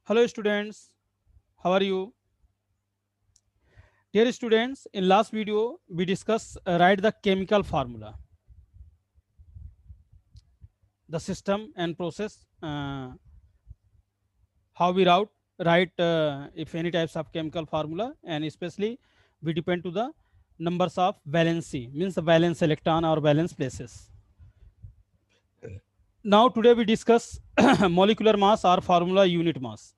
Hello students, how are you? Dear students, in last video we discussed write the chemical formula, the system and process, how we write if any types of chemical formula, and especially we depend to the numbers of valency, means the valence electron or valence places. Now today we discuss molecular mass or formula unit mass.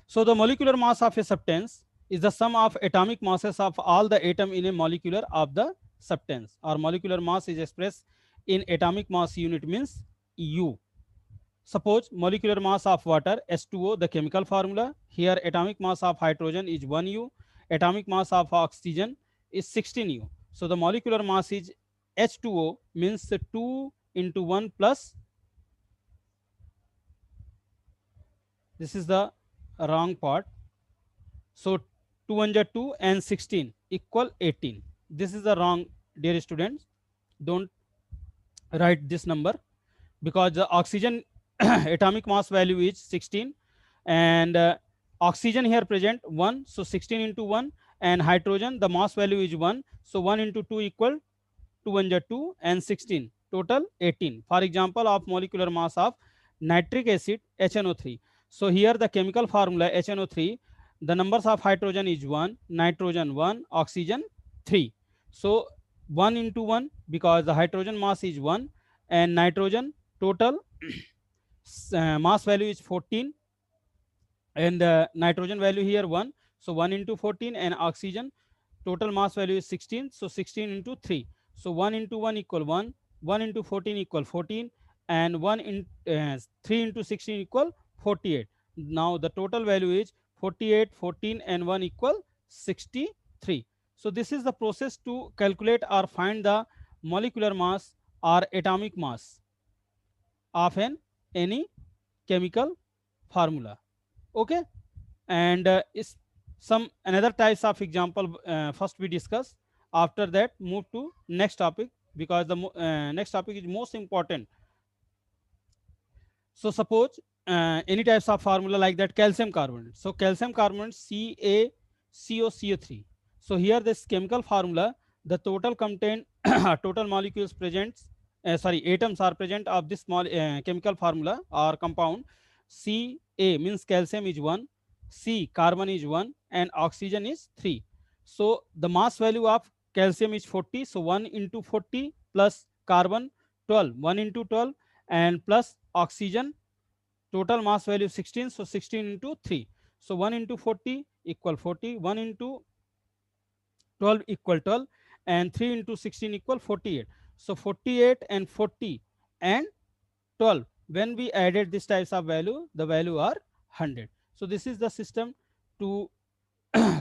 So the molecular mass of a substance is the sum of atomic masses of all the atom in a molecular of the substance. Or molecular mass is expressed in atomic mass unit, means U. Suppose molecular mass of water H2O, the chemical formula. Here atomic mass of hydrogen is 1 U. Atomic mass of oxygen is 16 U. So the molecular mass is H2O, means 2 into 1 plus, this is the wrong part. So 2 1 2 and 16 equal 18. This is the wrong, dear students. Don't write this number, because the oxygen atomic mass value is 16, and oxygen here present 1, so 16 into 1, and hydrogen the mass value is 1, so 1 into 2 equal 2 1 2 and 16, total 18. For example of molecular mass of nitric acid HNO3. So here the chemical formula HNO3, the numbers of hydrogen is 1, nitrogen 1, oxygen 3. So 1 into 1, because the hydrogen mass is 1 and nitrogen total mass value is 14, and nitrogen value here 1, so 1 into 14, and oxygen total mass value is 16, so 16 into 3, so 1 into 1 equal 1, 1 into 14 equal 14, and 1 in 3 into 16 equal 48. Now the total value is 48, 14, and 1 equal 63. So this is the process to calculate or find the molecular mass or atomic mass of any chemical formula. Okay, and is some another types of example first we discuss, after that move to next topic, because the next topic is most important. So suppose any types of formula like that, calcium carbonate. So calcium carbonate CaCO3. So here this chemical formula, the total content total molecules presents, sorry, atoms are present of this small chemical formula or compound. Ca means calcium is 1, C carbon is 1, and oxygen is 3. So the mass value of calcium is 40, so 1 into 40 plus carbon 12, 1 into 12, and plus oxygen total mass value 16, so 16 into 3, so 1 into 40 equal 40, 1 into 12 equal 12, and 3 into 16 equal 48. So 48 and 40 and 12, when we added this types of value, the value are 100. So this is the system to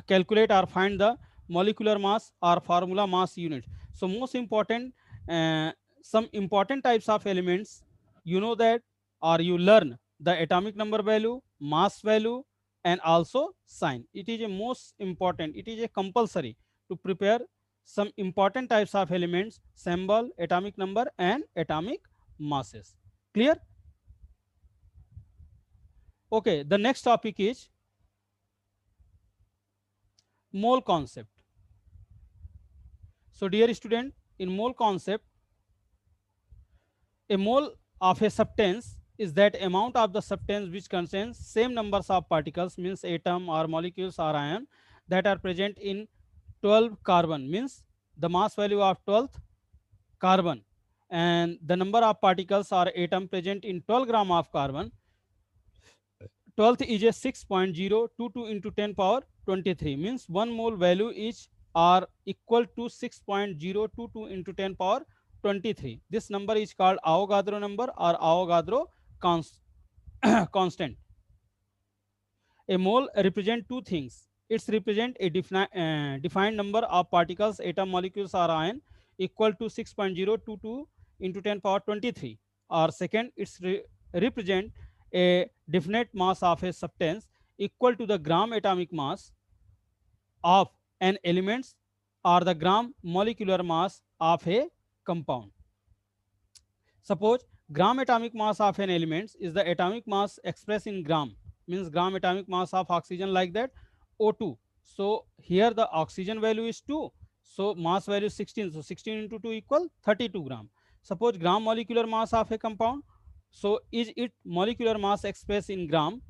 calculate or find the molecular mass or formula mass unit. So most important, uh, some important types of elements, you know that, or you learn the atomic number value, mass value, and also sign. It is a most important, it is a compulsory to prepare some important types of elements, symbol, atomic number, and atomic masses. Clear? Okay, the next topic is mole concept. So dear student, in mole concept, a mole of a substance is that amount of the substance which contains same numbers of particles, means atom or molecules or ion, that are present in 12 carbon, means the mass value of 12th carbon, and the number of particles or atom present in 12 gram of carbon. 12th is a 6.022 into 10 power 23, means 1 mole value is or equal to 6.022 into 10 power 23. This number is called Avogadro number or Avogadro constant. A mole represent two things. It's represent a defined number of particles, atom, molecules or ion equal to 6.022 into 10 power 23. Or second, it's represent a definite mass of a substance equal to the gram atomic mass of an element or the gram molecular mass of a compound. Suppose gram atomic mass of an element is the atomic mass expressed in gram, means gram atomic mass of oxygen, like that O2. So here the oxygen value is 2, so mass value is 16, so 16 into 2 equal 32 gram. Suppose gram molecular mass of a compound, so is it molecular mass expressed in gram?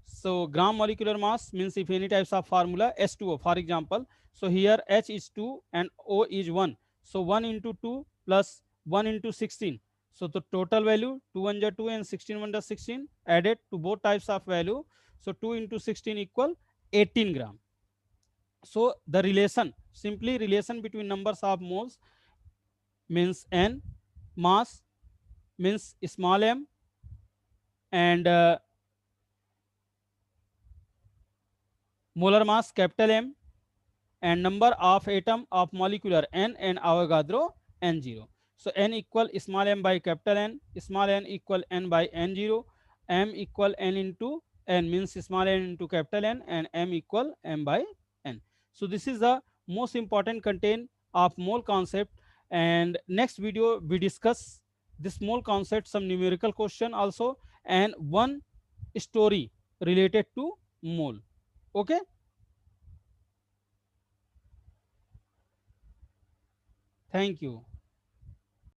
So gram molecular mass means if any types of formula S2O for example, so here H is 2 and O is 1, so 1 into 2 plus 1 into 16, so the total value 2 1 ja 2 and 16 1 ja 16 added to both types of value. So 2 into 16 equal 18 gram. So the relation, simply relation between numbers of moles means n, mass means small m, and molar mass capital M, and number of atom of molecular n and Avogadro n0. So n equal small m by capital N, small n equal n by n0, m equal n into n means small n into capital N, and m equal m by n. So this is the most important content of mole concept, and next video we discuss this mole concept, some numerical question also, and one story related to mole. Okay, thank you.